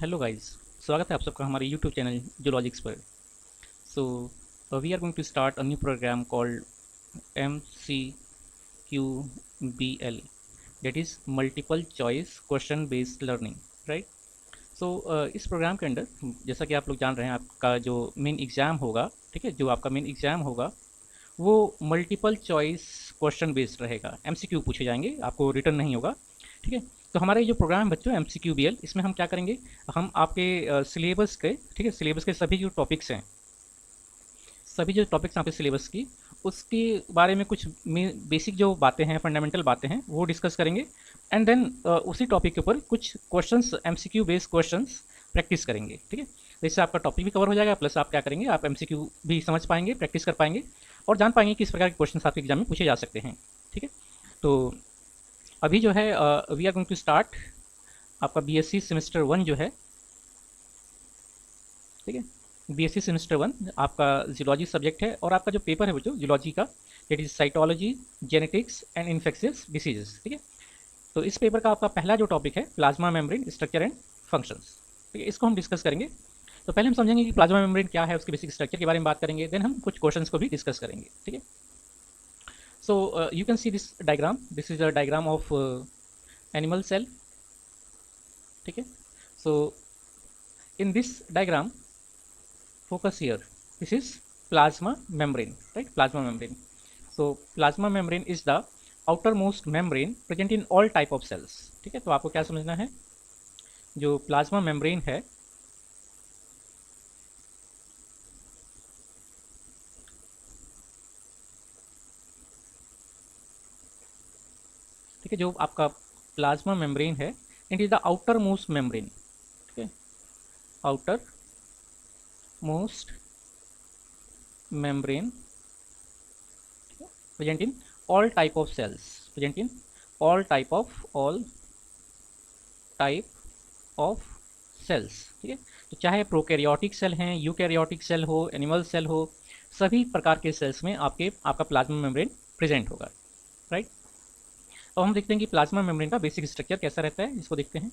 Hello guys. स्वागत है आप सबका हमारे यूट्यूब चैनल जूलॉजिक्स पर। So we are going to start a new programme called MCQBL, that is multiple choice question based learning, right. So इस प्रोग्राम के अंदर जैसा कि आप लोग जान रहे हैं, आपका जो मेन एग्ज़ाम होगा, ठीक है, जो आपका मेन एग्ज़ाम होगा वो मल्टीपल चॉइस क्वेश्चन बेस्ड रहेगा। MCQ पूछे जाएंगे, आपको रिटर्न नहीं होगा, ठीक है। तो हमारा ये जो प्रोग्राम है बच्चों MCQBL, इसमें हम क्या करेंगे, हम आपके सिलेबस के, ठीक है, सिलेबस के सभी जो टॉपिक्स हैं, सभी जो टॉपिक्स हैं आपके सिलेबस की, उसके बारे में कुछ बेसिक जो बातें हैं, फंडामेंटल बातें हैं, वो डिस्कस करेंगे। एंड देन उसी टॉपिक के ऊपर कुछ questions, MCQ based questions practice करेंगे, ठीक है। तो इससे आपका टॉपिक भी कवर हो जाएगा, प्लस आप क्या करेंगे, आप MCQ भी समझ पाएंगे, प्रैक्टिस कर पाएंगे और जान पाएंगे किस प्रकार के क्वेश्चन आपके एग्जाम में पूछे जा सकते हैं, ठीक है। तो अभी जो है we are going to start आपका BSc सेमेस्टर 1 जो है, ठीक है। BSc सेमेस्टर 1 आपका जियोलॉजी सब्जेक्ट है और आपका जो पेपर है बच्चों जियोलॉजी का, that is cytology, genetics and infectious diseases, ठीक है। तो इस पेपर का आपका पहला जो टॉपिक है plasma membrane structure and functions, ठीक है, इसको हम डिस्कस करेंगे। तो पहले हम समझेंगे कि प्लाज्मा मेम्ब्रेन क्या है, उसके बेसिक स्ट्रक्चर के बारे में बात करेंगे, देन हम कुछ क्वेश्चंस को भी डिस्कस करेंगे, ठीक है। So you can see this diagram, this is a diagram of animal cell, ठीक है। So in this diagram, focus here, this is plasma membrane, right, plasma membrane. So plasma membrane is the outermost membrane present in all type of cells, ठीक है। तो आपको क्या समझना है, जो प्लाज्मा मेम्ब्रेन है, ठीक है, जो आपका प्लाज्मा मेम्ब्रेन है, it is the outer most membrane, ठीक है, outer most membrane present in all type of cells, present in all type of cells, ठीक है। तो चाहे प्रोकैरियोटिक सेल हैं, यूकैरियोटिक सेल हो, एनिमल सेल हो, सभी प्रकार के सेल्स में आपका प्लाज्मा मेम्ब्रेन प्रेजेंट होगा, राइट। अब हम देखते हैं कि प्लाज्मा मेम्ब्रेन का बेसिक स्ट्रक्चर कैसा रहता है, इसको देखते हैं।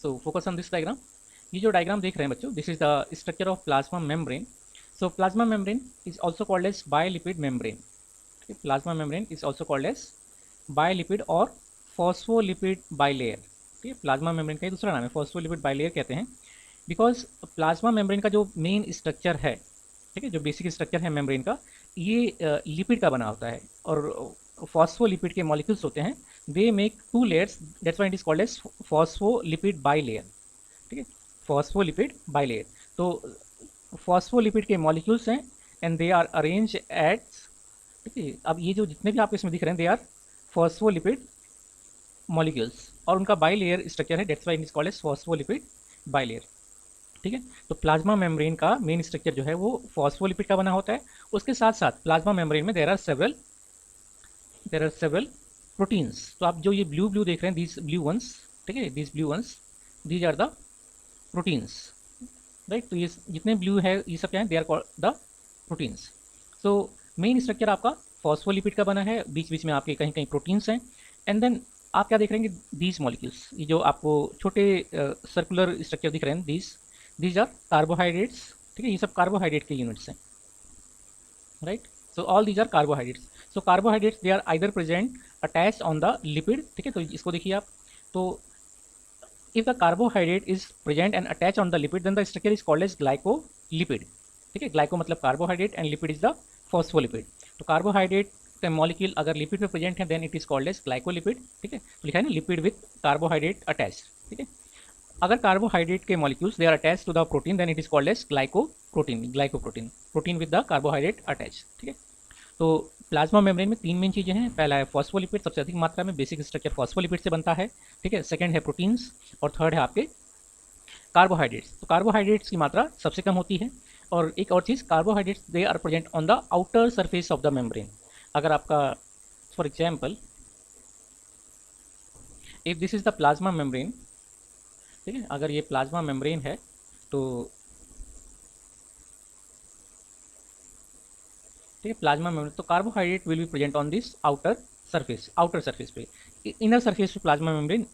So focus on this diagram. ये जो डायग्राम देख रहे हैं बच्चों, this is the structure of plasma membrane. So plasma membrane is also called as biolipid membrane, plasma membrane is also called as biolipid और फॉस्फोलिपिड बाइलेयर, ठीक है। Plasma membrane का दूसरा नाम है फॉस्फोलिपिड बाइलेयर कहते हैं, बिकॉज प्लाज्मा मेम्ब्रेन का जो मेन स्ट्रक्चर है, ठीक है, जो बेसिक स्ट्रक्चर है मेम्ब्रेन का, ये लिपिड का बना होता है और फॉस्फोलिपिड के मॉलिक्यूल्स होते हैं, they make two layers, that's why it is called as phospholipid bilayer, ठीक है, फॉस्फोलिपिड बाइलेयर। तो फॉस्फोलिपिड के मॉलिक्यूल्स हैं and they are arrange at, ठीक है। अब ये जो जितने भी आपको इसमें दिख रहे हैं, दे आर फॉस्फोलिपिड मॉलिक्यूल्स और उनका बाइलेयर स्ट्रक्चर है, that's why it is called as phospholipid bilayer, ठीक है। तो प्लाज्मा मेम्ब्रेन का मेन स्ट्रक्चर जो है वो फॉस्फोलिपिड का बना होता है। उसके साथ साथ प्लाज्मा मेम्ब्रेन में देयर आर सेवरल प्रोटीन्स। तो आप जो ये ब्लू ब्लू देख रहे हैं, दीज ब्लू वंस, ठीक है, these blue ones, these are the proteins, right. तो ये जितने ब्लू है ये सब क्या है, they are called the proteins. So main structure आपका फॉस्फोलिपिड का बना है, बीच बीच में आपके कहीं कहीं प्रोटीन्स हैं, एंड देन आप क्या देख रहे हैं, दीज मॉलिक्यूल्स, ये जो आपको छोटे सर्कुलर स्ट्रक्चर दिख रहे हैं, दीज आर कार्बोहाइड्रेट्स, ठीक है, ये सब कार्बोहाइड्रेट के यूनिट्स हैं, right. So all these are carbohydrates. So carbohydrates they are either present attach on the lipid, ठीक है। तो इसको देखिए आप, तो if the carbohydrate is present and attached on the lipid, then the structure is called as glycolipid, ठीक है। Glyco मतलब carbohydrate and lipid is the phospholipid. तो कार्बोहाइड्रेट का मॉलिक्यूल अगर लिपिड में प्रेजेंट है, then it is called as glycolipid, ठीक है। तो लिखा है ना, लिपिड विद कार्बोहाइड्रेट अटैच, ठीक है। अगर कार्बोहाइड्रेट के molecules they are attach to the protein, then it is called as glycoprotein, protein with the carbohydrate attach, ठीक है। तो प्लाज्मा मेम्ब्रेन में तीन मेन चीज़ें हैं। पहला है फॉस्फोलिपिड, सबसे अधिक मात्रा में बेसिक स्ट्रक्चर फॉस्फोलिपिड से बनता है, ठीक है। सेकंड है प्रोटीन्स और थर्ड है आपके कार्बोहाइड्रेट्स। तो कार्बोहाइड्रेट्स की मात्रा सबसे कम होती है। और एक और चीज़, carbohydrates they are present on the outer surface of the membrane. अगर आपका for example, if this is the plasma membrane, ठीक है, अगर ये प्लाज्मा मेम्ब्रेन है तो, ठीक है, प्लाज्मा मेम्ब्रेन, तो carbohydrate will be present on this outer surface पे। इनर सरफेस पे प्लाज्मा मेम्ब्रेन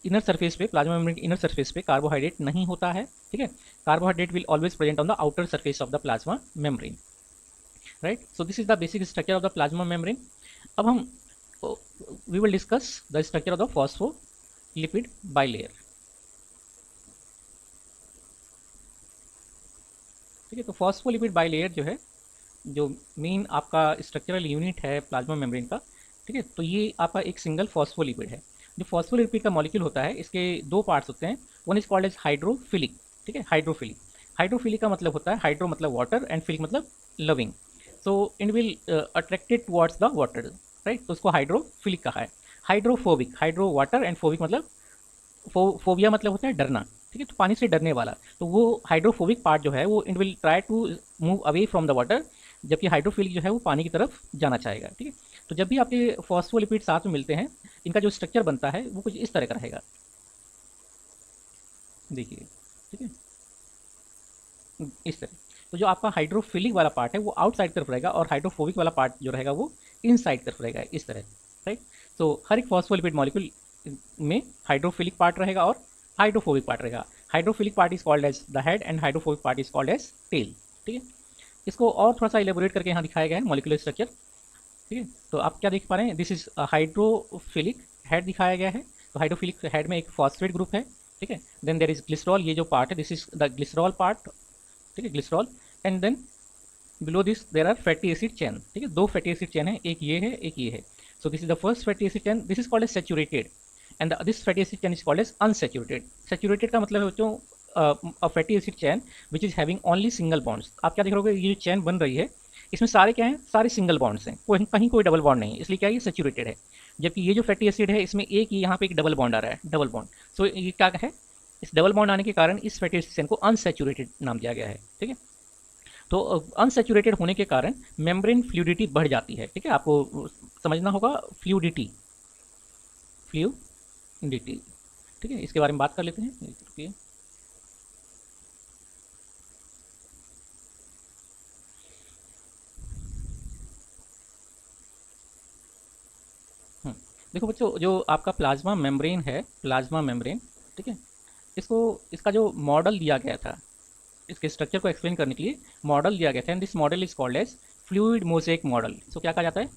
इनर सरफेस पे, प्लाज्मा मेम्ब्रेन के इनर सरफेस पे कार्बोहाइड्रेट नहीं होता है, ठीक है। Carbohydrate will always present on the outer surface of the plasma membrane, right. So this is the basic structure of the plasma membrane. अब हम we will discuss the structure of the phospholipid bilayer, ठीक है। तो phospholipid bilayer जो है, जो main आपका structural unit है प्लाज्मा मेम्ब्रेन का, ठीक है। तो ये आपका एक सिंगल फॉस्फोलिपिड है। जो फॉस्फोलिपिड का मॉलिक्यूल होता है, इसके दो पार्ट्स होते हैं। One is called as hydrophilic, ठीक है, हाइड्रोफिलिक। हाइड्रोफिलिक का मतलब होता है, हाइड्रो मतलब वाटर एंड फिलिक मतलब loving. So it will attracted towards the water, right. तो उसको हाइड्रोफिलिक कहा है। Hydrophobic, hydro water and phobic मतलब फोबिया मतलब होता है डरना, ठीक है। तो पानी से डरने वाला, तो वो हाइड्रोफोबिक पार्ट जो है वो it will try to move away from the water, जबकि हाइड्रोफिलिक जो है वो पानी की तरफ जाना चाहेगा, ठीक है। तो जब भी आपके फॉस्फोलिपिड साथ में मिलते हैं, इनका जो स्ट्रक्चर बनता है वो कुछ इस तरह का रहेगा, देखिए, ठीक है, इस तरह। तो जो आपका हाइड्रोफिलिक वाला पार्ट है वो आउटसाइड तरफ रहेगा, और हाइड्रोफोबिक वाला पार्ट जो रहेगा वो इनसाइड तरफ रहेगा, इस तरह, राइट। तो हर एक फॉस्फोलिपिड मॉलिक्यूल में हाइड्रोफिलिक पार्ट रहेगा और हाइड्रोफोबिक पार्ट रहेगा। Hydrophilic part is called as the head and hydrophobic part is called as tail, ठीक है। इसको और थोड़ा सा इलेबोरेट करके यहाँ दिखाया गया है मॉलिक्यूलर स्ट्रक्चर, ठीक है। तो आप क्या देख पा रहे हैं, दिस इज हाइड्रोफिलिक हेड दिखाया गया है। तो हाइड्रोफिलिक हेड में एक फॉस्फेट ग्रुप है, ठीक है। देन देयर इज ग्लिसरॉल, ये जो पार्ट है this is the glycerol part, ठीक है, glycerol. And then below this there are fatty acid chain, ठीक है, दो फैटी एसिड चेन है, एक ये है, एक ये है। So this is the first fatty acid chain, this is called as saturated, and this fatty acid chain is called as unsaturated. Saturated का मतलब है बच्चों a fatty acid chain which is having only single bonds. आप क्या देख रहे हो, ये जो चेन बन रही है इसमें सारे क्या हैं, सारे सिंगल बॉन्ड्स हैं, कोई कहीं कोई डबल बॉन्ड नहीं है, इसलिए क्या है, ये सैचुरेटेड है। जबकि ये जो फैटी एसिड है इसमें एक यहाँ पे एक डबल बॉन्ड आ रहा है, डबल बॉन्ड। सो ये क्या है, इस डबल बॉन्ड आने के कारण इस फैटी एसिड चेन को अनसैचुरेटेड नाम दिया गया है, ठीक है। तो अनसैचुरेटेड होने के कारण मेम्ब्रेन फ्लूइडिटी बढ़ जाती है, ठीक है। आपको समझना होगा फ्लूइडिटी, फ्लूइडिटी, ठीक है। इसके बारे में बात कर लेते हैं, रुकिए। देखो बच्चों, जो आपका प्लाज्मा मेम्ब्रेन है, प्लाज्मा मेम्ब्रेन, ठीक है, इसको, इसका जो मॉडल दिया गया था, इसके स्ट्रक्चर को एक्सप्लेन करने के लिए मॉडल दिया गया था, and this model is called as fluid mosaic model. इसको क्या कहा जाता है,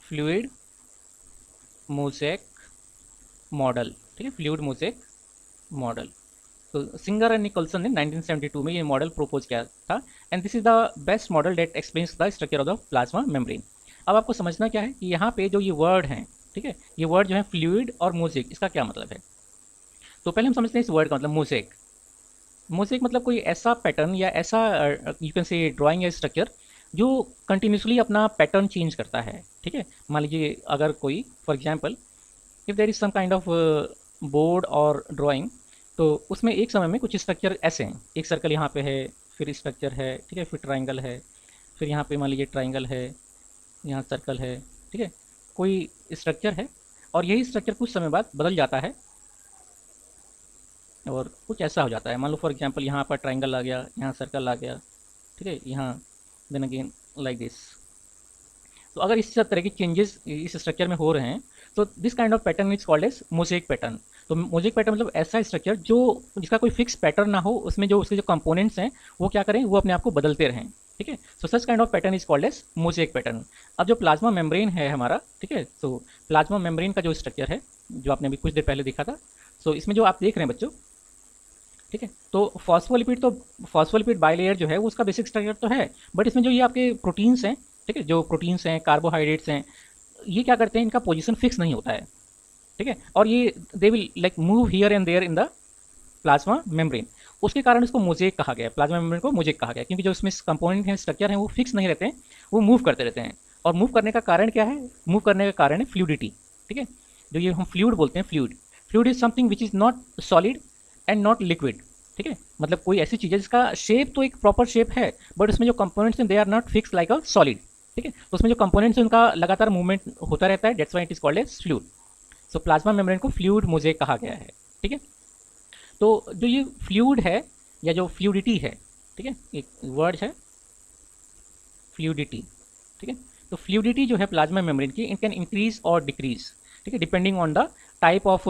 फ्लूइड मोज़ेक मॉडल, ठीक है, फ्लूइड मोज़ेक मॉडल। तो सिंगर एंड निकोलसन ने 1972 में ये मॉडल प्रोपोज किया था, and this is the best model that explains the structure of the plasma membrane. अब आपको समझना क्या है कि यहाँ पे जो ये वर्ड हैं, ठीक है, ये वर्ड जो है फ्लूइड और मोज़ेक, इसका क्या मतलब है। तो पहले हम समझते हैं इस वर्ड का मतलब, मोज़ेक। मोज़ेक मतलब कोई ऐसा पैटर्न या ऐसा यू कैन से ड्राइंग या स्ट्रक्चर जो कंटिन्यूसली अपना पैटर्न चेंज करता है, ठीक है। मान लीजिए अगर कोई, for example, if there is some kind of board और ड्राइंग, तो उसमें एक समय में कुछ स्ट्रक्चर ऐसे हैं, एक सर्कल यहाँ पे है, फिर स्ट्रक्चर है, ठीक है, फिर ट्राइंगल है, फिर यहाँ पे मान लीजिए ट्राइंगल है, यहाँ सर्कल है, ठीक है, कोई स्ट्रक्चर है, और यही स्ट्रक्चर कुछ समय बाद बदल जाता है और कुछ ऐसा हो जाता है। मान लो फॉर एग्जांपल यहाँ पर ट्राइंगल आ गया, यहाँ सर्कल आ गया, ठीक है, यहाँ देन अगेन लाइक दिस। तो अगर इस तरह के चेंजेस इस स्ट्रक्चर में हो रहे हैं, तो this kind of pattern is called as mosaic pattern. तो मोज़ेक पैटर्न मतलब ऐसा स्ट्रक्चर जो, जिसका कोई फिक्स पैटर्न ना हो, उसमें जो उसके जो कंपोनेंट्स हैं वो क्या करें, वो अपने आप को बदलते रहें, ठीक है। So such kind of pattern is called as mosaic pattern. अब जो प्लाज्मा मेम्ब्रेन है हमारा, ठीक है, तो प्लाज्मा मेम्ब्रेन का जो स्ट्रक्चर है, जो आपने अभी कुछ देर पहले देखा था, सो इसमें जो आप देख रहे हैं बच्चों, ठीक है, तो फॉस्फोलिपिड बाइलेयर जो है वो उसका बेसिक स्ट्रक्चर तो है, बट इसमें जो ये आपके प्रोटीन्स हैं, ठीक है, जो प्रोटीन्स हैं, कार्बोहाइड्रेट्स हैं, ये क्या करते हैं, इनका पोजीशन फिक्स नहीं होता है, ठीक है, और ये they will like move here and there in the plasma membrane. उसके कारण इसको मोज़ेक कहा गया, प्लाज्मा मेम्ब्रेन को मोज़ेक कहा गया, क्योंकि जो इसमें कंपोनेंट हैं, स्ट्रक्चर हैं, वो फिक्स नहीं रहते हैं, वो मूव करते रहते हैं। और मूव करने का कारण क्या है, मूव करने का कारण है फ्लूइडिटी, ठीक है। जो ये हम फ्लूइड बोलते हैं, fluid, fluid is something which is not solid and not liquid, ठीक है। मतलब कोई ऐसी चीज़ है जिसका शेप तो एक प्रॉपर शेप है, बट उसमें जो कंपोनेंट्स हैं they are not fix like a solid, ठीक है। तो उसमें जो कंपोनेंट्स हैं उनका लगातार मूवमेंट होता रहता है, that's why it is called as fluid. So plasma membrane को फ्लूइड मोज़ेक कहा गया है, ठीक है। तो जो ये फ्लूइड है या जो फ्लूइडिटी है, ठीक है, एक वर्ड है फ्लूइडिटी, ठीक है। तो फ्लूइडिटी जो है प्लाज्मा मेम्ब्रेन की, इट कैन इंक्रीज और डिक्रीज, ठीक है, depending on the type of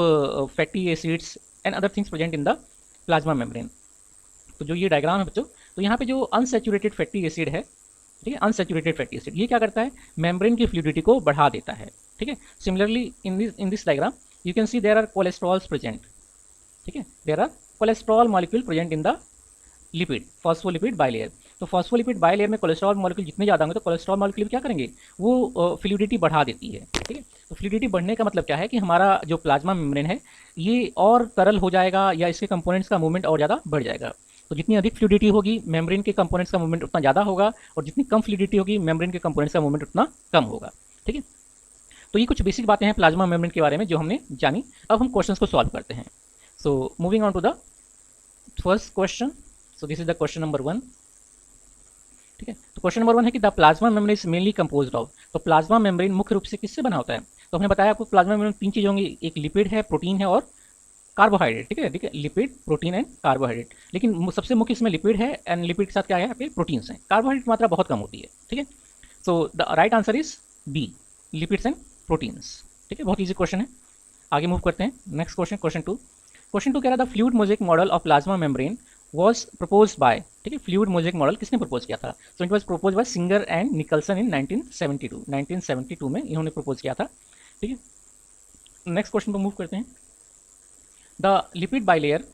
fatty acids and other things present in the plasma membrane. तो जो ये डायग्राम है बच्चों, तो यहाँ पे जो अनसैचुरेटेड फैटी एसिड है, ठीक है, अनसैचुरेटेड फैटी एसिड, ये क्या करता है, मेम्ब्रेन की फ्लूइडिटी को बढ़ा देता है, ठीक है। Similarly in this diagram you can see there are cholesterols present, ठीक है, there are cholesterol molecule present in the lipid, phospholipid bilayer. तो फॉस्फोलिपिड बाइलेयर में कोलेस्ट्रॉल मॉलिक्यूल जितने ज़्यादा होंगे तो कोलेस्ट्रॉल मॉलिक्यूल क्या करेंगे, वो फ्लूइडिटी बढ़ा देती है, ठीक है। तो फ्लूइडिटी बढ़ने का मतलब क्या है कि हमारा जो प्लाज्मा मेम्ब्रेन है ये और तरल हो जाएगा या इसके कंपोनेंट्स का मूवमेंट और ज़्यादा बढ़ जाएगा। तो जितनी अधिक फ्लूइडिटी होगी मेम्ब्रेन के कंपोनेंट्स का मूवमेंट उतना ज़्यादा होगा, और जितनी कम फ्लूइडिटी होगी मेम्ब्रेन के कंपोनेंट्स का मूवमेंट उतना कम होगा, ठीक है। तो ये कुछ बेसिक बातें हैं प्लाज्मा मेम्ब्रेन के बारे में जो हमने जानी। अब हम क्वेश्चंस को सॉल्व करते हैं। So moving on to the first question. So this is the question number 1, ठीक है। तो क्वेश्चन नंबर 1 है कि the plasma membrane is mainly composed of. तो प्लाज्मा मेम्ब्रेन मुख्य रूप से किससे बना होता है, तो हमने बताया आपको प्लाज्मा मेम्ब्रेन 3 चीज़ होंगी, एक लिपिड है, प्रोटीन है और कार्बोहाइड्रेट, ठीक है, ठीक है, लिपिड, प्रोटीन एंड कार्बोहाइड्रेट। लेकिन सबसे मुख्य इसमें लिपिड है एंड लिपिड के साथ क्या है आपके प्रोटीन्स हैं। कार्बोहाइड्रेट की मात्रा बहुत कम होती है, ठीक है। So the right answer is B, lipids and proteins, ठीक है। बहुत ईजी क्वेश्चन है। आगे मूव करते हैं नेक्स्ट क्वेश्चन, क्वेश्चन 2। क्वेश्चन 2 कह रहा था fluid mosaic model of plasma membrane was propose by, ठीक है। फ्लूइड मोज़ेक मॉडल किसने प्रपोज किया था, so it was propose by Singer and Nicolson in 1972 में इन्होंने प्रपोज किया था, ठीक है। नेक्स्ट क्वेश्चन पर मूव करते हैं। The lipid bilayer,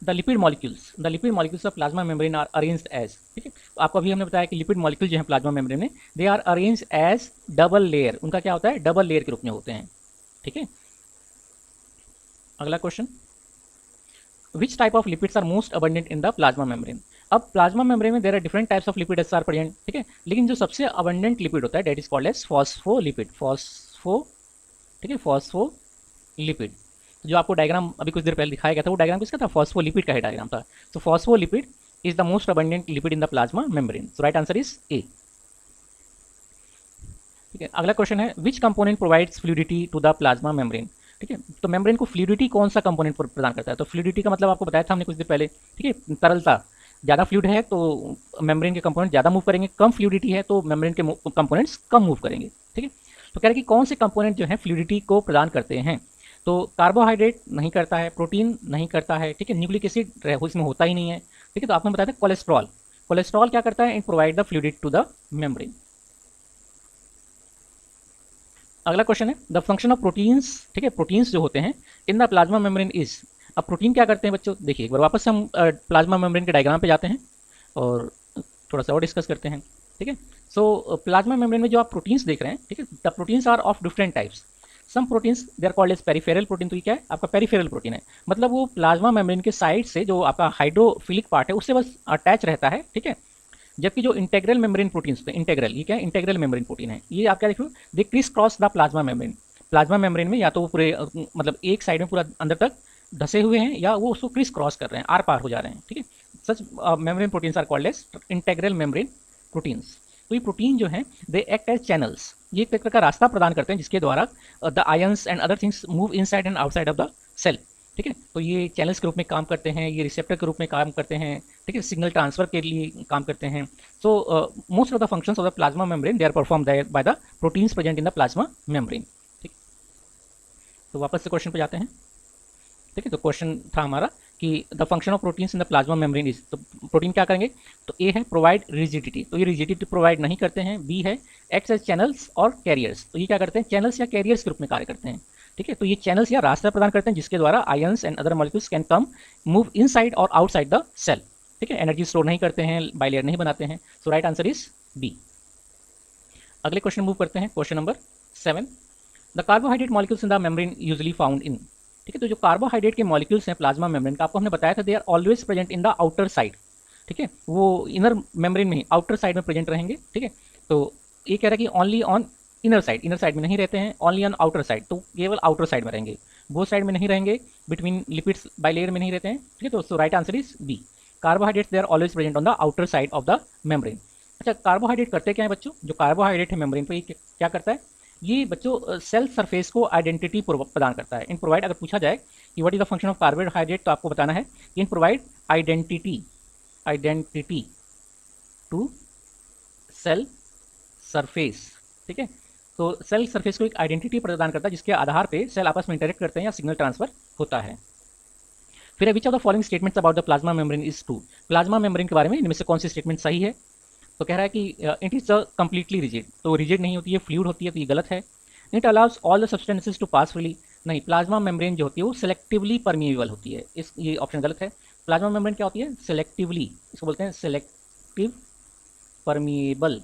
the lipid molecules of plasma membrane are arranged as, ठीक है। आपको अभी हमने बताया कि लिपिड मॉलिक्यूल जो है प्लाज्मा मेम्ब्रेन में they are arranged as double layer, उनका क्या होता है, डबल लेयर के रूप में होते हैं, ठीक है। अगला question, which type of lipids are most abundant in the plasma membrane. अब प्लाज्मा मेम्ब्रेन में there are different types of lipids are present, ठीक है, लेकिन जो सबसे अबंडेंट लिपिड होता है that is called as phospholipid, ठीक है, फॉस्फोलिपिड। जो आपको डायग्राम अभी कुछ देर पहले दिखाया गया था वो डायग्राम किसका था, फॉस्फोलिपिड का ही डायग्राम था। तो phospholipid is the most abundant lipid in the plasma membrane, so right answer is A, ठीक है। अगला क्वेश्चन है which component provides fluidity to the plasma membrane, ठीक है। तो मेम्ब्रेन को फ्लूइडिटी कौन सा कंपोनेंट प्रदान करता है, तो फ्लूइडिटी का मतलब आपको बताया था हमने कुछ देर पहले, ठीक है, तरलता। ज़्यादा फ्लूइड है तो मेम्ब्रेन के कंपोनेंट ज़्यादा मूव करेंगे, कम फ्लूइडिटी है तो मेम्ब्रेन के कंपोनेंट्स कम मूव करेंगे, ठीक है। तो कह रहे हैं कि कौन से कंपोनेंट जो है फ्लूइडिटी को प्रदान करते हैं, तो कार्बोहाइड्रेट नहीं करता है, प्रोटीन नहीं करता है, ठीक है, न्यूक्लिक एसिड इसमें होता ही नहीं है, ठीक है। तो आपने बताया था कोलेस्ट्रॉल क्या करता है, it provide the fluidity to the membrane. अगला क्वेश्चन है द फंक्शन ऑफ प्रोटीन्स, ठीक है, प्रोटीन्स जो होते हैं in the plasma membrane is. अब प्रोटीन क्या करते हैं बच्चों, देखिए एक बार वापस से हम प्लाज्मा मेम्ब्रेन के डायग्राम पे जाते हैं और थोड़ा सा और डिस्कस करते हैं, ठीक है। सो प्लाज्मा मेम्ब्रेन में जो आप प्रोटीन्स देख रहे हैं, ठीक है, the proteins are of different types. Some proteins they are called as peripheral protein, तो ये क्या है आपका पेरिफेरल प्रोटीन है, मतलब वो प्लाज्मा मेम्ब्रेन के साइड से जो आपका हाइड्रोफिलिक पार्ट है उससे बस अटैच रहता है, ठीक है। जबकि जो इंटेग्रल मेम्ब्रेन प्रोटीन्स होते हैं, इंटेग्रल, ये क्या है, इंटेग्रल मेम्ब्रेन प्रोटीन है, ये आप क्या देखो, they criss cross the plasma membrane. Plasma membrane में या तो वो पूरे मतलब एक साइड में पूरा अंदर तक धसे हुए हैं या वो उसको क्रिस क्रॉस कर रहे हैं, आर पार हो जा रहे हैं, ठीक है। Such membrane proteins are called as integral membrane proteins. तो ये प्रोटीन जो है दे एक्ट एज चैनल्स, ये एक प्रकार का रास्ता प्रदान करते हैं जिसके द्वारा the ions and other things move inside and outside of the cell, ठीक है। तो ये चैनल्स के रूप में काम करते हैं, ये रिसेप्टर के रूप में काम करते हैं, ठीक है, सिग्नल ट्रांसफर के लिए काम करते हैं। So most of the functions of the plasma membrane they are perform by the proteins present in the plasma membrane, ठीक। तो वापस से क्वेश्चन पे जाते हैं, ठीक है। तो क्वेश्चन था हमारा कि the function of proteins in the plasma membrane is, तो प्रोटीन क्या करेंगे, तो ए है प्रोवाइड रिजिडिटी, तो ये रिजिडिटी प्रोवाइड नहीं करते हैं। बी है एक्ट एज चैनल्स और कैरियर्स, तो ये क्या करते हैं, चैनल्स या कैरियर्स के रूप में कार्य करते हैं, ठीक है। तो ये चैनल्स या रास्ता प्रदान करते हैं जिसके द्वारा ions and other molecules can come move inside और आउटसाइड द सेल, ठीक है। एनर्जी स्टोर नहीं करते हैं, बाइलेयर नहीं बनाते हैं, सो राइट आंसर इज बी। अगले क्वेश्चन मूव करते हैं, question number 7। The carbohydrate molecules in the membrane usually found in, ठीक है। तो जो कार्बोहाइड्रेट के मॉलिक्यूल्स हैं प्लाज्मा मेम्ब्रेन का, आपको हमने बताया था they are always present in the outer side, ठीक है, वो इनर मेम्ब्रेन में ही आउटर साइड में प्रेजेंट रहेंगे, ठीक है। तो ये कह रहा है कि ओनली ऑन इनर साइड में नहीं रहते हैं, ओनली ऑन आउटर साइड, तो केवल आउटर साइड में रहेंगे, बोथ साइड में नहीं रहेंगे, बिटवीन लिपिड्स बाइलेयर में नहीं रहते हैं, ठीक है। तो right answer is B, carbohydrates they are always present on the outer side of the membrane. अच्छा, कार्बोहाइड्रेट करते क्या है बच्चों, जो कार्बोहाइड्रेट है मेम्ब्रेन पर ये क्या करता है, ये बच्चों सेल सरफेस को आइडेंटिटी प्रदान करता है। इन प्रोवाइड, अगर पूछा जाए कि what is the function of carbohydrate, तो आपको बताना है कि इन provide identity to cell surface, ठीक है। तो सेल सरफेस को एक आइडेंटिटी प्रदान करता है जिसके आधार पे सेल आपस में इंटरेक्ट करते हैं या सिग्नल ट्रांसफर होता है। फिर which of the following statements about the plasma membrane is true. Plasma membrane के बारे में इनमें से कौन सी स्टेटमेंट सही है? तो कह रहा है कि इट इज कंप्लीटली रिजिड, तो रिजिड नहीं होती है, फ्लूइड होती है, तो ये गलत है। It allows all the substances to pass freely, नहीं, प्लाज्मा मेम्ब्रेन जो होती है वो सेलेक्टिवली परमिएबल होती है, इस ये ऑप्शन गलत है। प्लाज्मा मेम्ब्रेन क्या होती है? सेलेक्टिवली, इसको बोलते हैं सेलेक्टिव परमिएबल,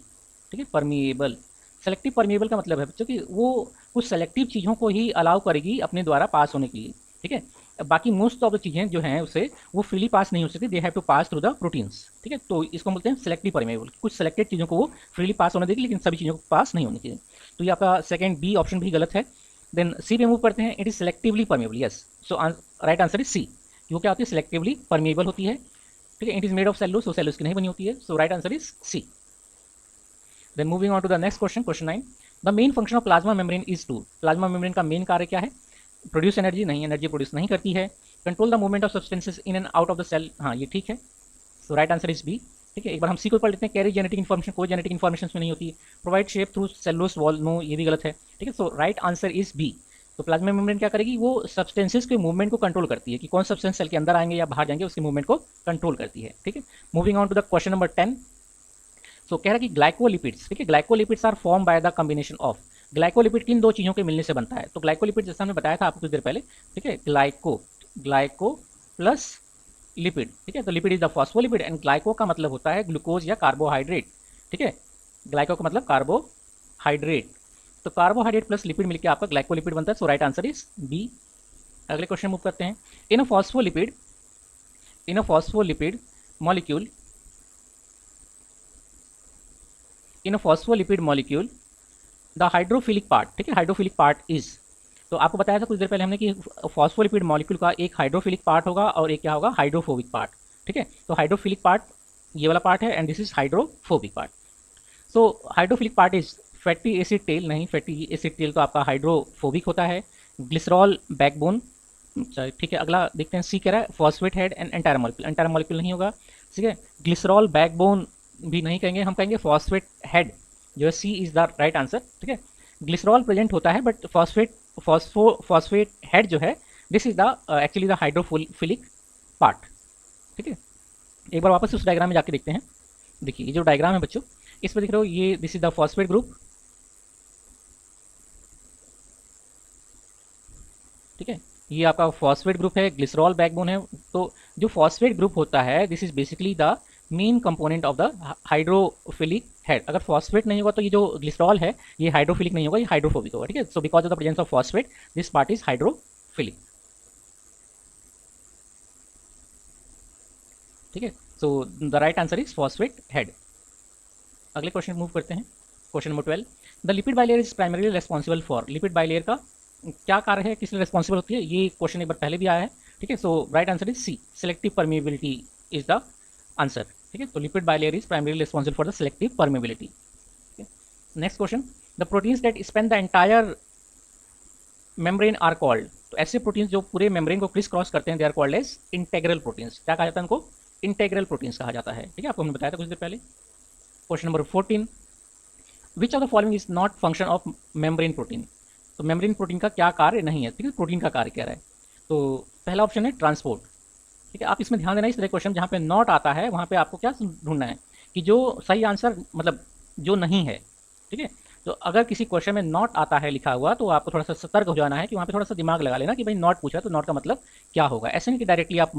ठीक है, परमिएबल। सेलेक्टिव परमिएबल का मतलब है बच्चों कि वो कुछ सेलेक्टिव चीज़ों को ही अलाउ करेगी अपने द्वारा पास होने के लिए, ठीक है। बाकी मोस्ट ऑफ द चीज़ें जो हैं उससे वो फ्रीली पास नहीं हो सकती, they have to pass through the proteins, ठीक है। तो इसको बोलते हैं सेलेक्टिव परमिएबल, कुछ सेलेक्टेड चीज़ों को वो फ्रीली पास होने देगी लेकिन सभी चीज़ों को पास नहीं होनी चाहिए। तो ये आपका सेकंड बी ऑप्शन भी गलत है। देन सी पे मूव करते हैं, it is selectively permeable, yes, so right answer is C. वो क्या होती है? सेलेक्टिवली परमिएबल होती है, ठीक है। It is made of cellulose, so cellulose की नहीं बनी होती है, so right answer is C. Then moving on to the next question, question 9, the main function of plasma membrane is to. Plasma membrane का मेन कार्य क्या है? Produce energy, नहीं, एनर्जी प्रोड्यूस नहीं करती है। Control the movement of substances in and out of the cell, हाँ ये ठीक है, so right answer is B, ठीक है। एक बार हम सी को पढ़ लेते हैं, कैरी जेनेटिक इन्फॉर्मेशन, कोई जेनेटिक इन्फॉर्मेशन में नहीं होती। Provide shape through cellulose wall, no, ये भी गलत है, ठीक है, so right answer is B. तो प्लाज्मा मेम्ब्रेन क्या करेगी? वो सब्सटेंसेस के मूवमेंट को कंट्रोल करती है कि कौन सब्सटेंस सेल के अंदर आएंगे या बाहर जाएंगे, उसके मूवमेंट को कंट्रोल करती है, ठीक है। Moving on to the question number 10, so कह रहा है कि ग्लाइकोलिपिड्स, ठीक है, glycolipids are form by the combination of. Glycolipid किन दो चीज़ों के मिलने से बनता है? तो ग्लाइकोलिपिड जैसा हमने बताया था आपको कुछ देर पहले, ठीक है, ग्लाइको प्लस लिपिड, ठीक है। तो lipid is the phospholipid and glyco का मतलब होता है ग्लूकोज या कार्बोहाइड्रेट, ठीक है। ग्लाइको का मतलब कार्बोहाइड्रेट, तो कार्बोहाइड्रेट प्लस लिपिड मिलकर आपका ग्लाइकोलिपिड बनता है, so right answer is B. अगले क्वेश्चन मूव करते हैं, in a phospholipid molecule, in a phospholipid molecule the hydrophilic part, ठीक है, हाइड्रोफिलिक पार्ट इज, तो आपको बताया था कुछ देर पहले हमने कि फॉस्फोलिपिड मॉलिक्यूल का एक हाइड्रोफिलिक पार्ट होगा और एक क्या होगा? हाइड्रोफोबिक पार्ट, ठीक है। तो हाइड्रोफिलिक पार्ट ये वाला पार्ट है and this is hydrophobic part. So hydrophilic part is fatty acid tail, नहीं, फैटी एसिड टेल तो आपका हाइड्रोफोबिक होता है। ग्लिसरॉल बैकबोन, ठीक है। अगला देखते हैं, सी कह रहा है phosphate head and entire molecule, entire molecule नहीं होगा, ठीक है। ग्लिसरॉल बैकबोन भी नहीं कहेंगे, हम कहेंगे फॉस्फेट हेड, जो है सी इज द राइट आंसर, ठीक है। ग्लिसरॉल प्रेजेंट होता है बट फॉस्फेट हेड जो है this is the actually the hydrophilic part, ठीक है। एक बार वापस उस डायग्राम में जाके देखते हैं। देखिए ये जो डायग्राम है बच्चों, इस पर देख रहे हो, ये this is the phosphate group, ठीक है, ये आपका फॉस्फेट ग्रुप है, ग्लिसरॉल बैकबोन है। तो जो फॉस्फेट ग्रुप होता है this is basically the main component of the hydrophilic head. अगर फॉस्फेट नहीं होगा तो ये जो ग्लिसरॉल है ये हाइड्रोफिलिक नहीं होगा, ये हाइड्रोफोबिक होगा, ठीक है। So because of the presence of phosphate this part is hydrophilic, ठीक है। So the right answer is phosphate head. अगले क्वेश्चन मूव करते हैं, question number 12, the lipid bilayer is primarily responsible for. Lipid bilayer का क्या कार्य है, किस लिए रेस्पॉन्सिबल होती है? ये क्वेश्चन एक बार पहले भी आया है, ठीक है। So right answer is C, selective permeability is the answer, ठीक है। तो lipid bilayer is primarily responsible for the selective permeability. Next question, the proteins that span the entire membrane are called. तो ऐसे प्रोटीन्स जो पूरे membrane को Chris cross करते हैं they are called as integral proteins. क्या कहा जाता है उनको? इंटेग्रल प्रोटीन्स कहा जाता है, ठीक है, आपको हमने बताया था कुछ देर पहले। Question number 14, which of the following is not function of membrane protein. तो मेम्ब्रेन प्रोटीन का क्या कार्य नहीं है, ठीक है, प्रोटीन का कार्य कह रहा है। तो पहला ऑप्शन है ट्रांसपोर्ट, ठीक है। आप इसमें ध्यान देना, इस तरह क्वेश्चन जहाँ पे नॉट आता है वहाँ पे आपको क्या ढूंढना है कि जो सही आंसर मतलब जो नहीं है, ठीक है। तो अगर किसी क्वेश्चन में नॉट आता है लिखा हुआ तो आपको थोड़ा सा सतर्क हो जाना है कि वहाँ पे थोड़ा सा दिमाग लगा लेना कि भाई नॉट पूछा तो नॉट का मतलब क्या होगा। ऐसे नहीं कि डायरेक्टली आप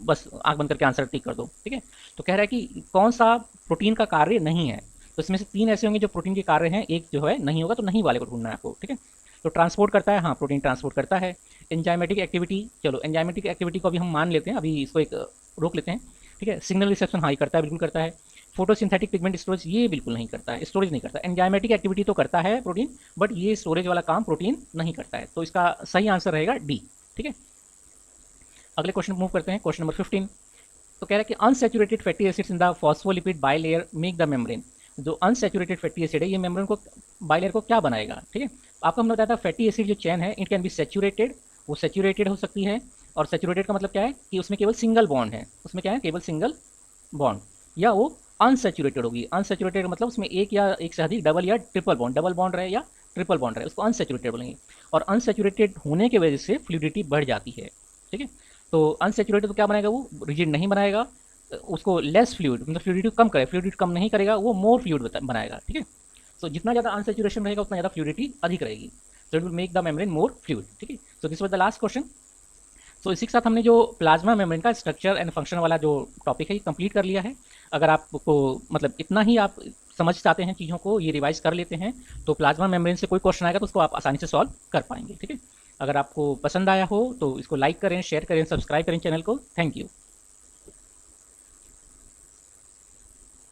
बस आंख बंद करके आंसर टिक कर दो, ठीक है। तो कह रहा है कि कौन सा प्रोटीन का कार्य नहीं है, तो इसमें से 3 ऐसे होंगे जो प्रोटीन के कार्य हैं, एक जो है नहीं होगा, तो नहीं वाले को ढूंढना है आपको, ठीक है। तो ट्रांसपोर्ट करता है, हाँ प्रोटीन ट्रांसपोर्ट करता है। एंजाइमेटिक एक्टिविटी, चलो एंजाइमेटिक एक्टिविटी को अभी हम मान लेते हैं, अभी इसको एक रोक लेते हैं, ठीक है। सिग्नल रिसेप्शन, हाँ ये करता है, बिल्कुल करता है। फोटोसिंथेटिक पिगमेंट स्टोरेज, ये बिल्कुल नहीं करता है, स्टोरेज नहीं करता। एंजाइमेटिक एक्टिविटी तो करता है प्रोटीन, बट ये स्टोरेज वाला काम प्रोटीन नहीं करता है, तो इसका सही आंसर रहेगा डी, ठीक है। अगले क्वेश्चन मूव करते हैं, क्वेश्चन नंबर 15। तो कह रहा है कि unsaturated fatty acids in the phospholipid bilayer make the membrane. जो अनसैचुरेटेड फैटी एसिड है ये मेम्ब्रेन को, बाइलेयर को क्या बनाएगा, ठीक है। आपको हमने बताया था फैटी एसिड जो चैन है इट कैन बी सैचुरेटेड, वो सैचुरेटेड हो सकती है, और सैचुरेटेड का मतलब क्या है कि उसमें केवल सिंगल बॉन्ड है, उसमें क्या है केवल सिंगल बॉन्ड, या वो अनसैचुरेटेड होगी। अनसैचुरेटेड का मतलब उसमें एक या एक से अधिक डबल या ट्रिपल बॉन्ड रहे या ट्रिपल बॉन्ड है उसको अनसैचुरेटेड बोलेंगे, और अनसैचुरेटेड होने की वजह से फ्लूइडिटी बढ़ जाती है, ठीक है। तो अनसैचुरेटेड तो क्या बनाएगा, वो रिजिड नहीं बनाएगा, उसको लेस फ्लूइड मतलब फ्लूइडिटी कम करे, फ्लूइडिटी कम नहीं करेगा, वो मोर फ्लूइड बनाएगा, ठीक है। सो जितना ज़्यादा अनसैचुरेशन रहेगा उतना ज़्यादा फ्लूइडिटी अधिक रहेगी, so it will make the membrane more fluid, ठीक है। So this was the last question. So इसी के साथ हमने जो प्लाज्मा मेम्ब्रेन का स्ट्रक्चर एंड फंक्शन वाला जो टॉपिक है ये कंप्लीट कर लिया है। अगर आपको मतलब इतना ही आप समझ चाहते हैं चीज़ों को, ये रिवाइज कर लेते हैं, तो प्लाज्मा मेम्ब्रेन से कोई क्वेश्चन आएगा तो उसको आप आसानी से सॉल्व कर पाएंगे, ठीक है। अगर आपको पसंद आया हो तो इसको लाइक करें, शेयर करें, सब्सक्राइब करें चैनल को। Thank you.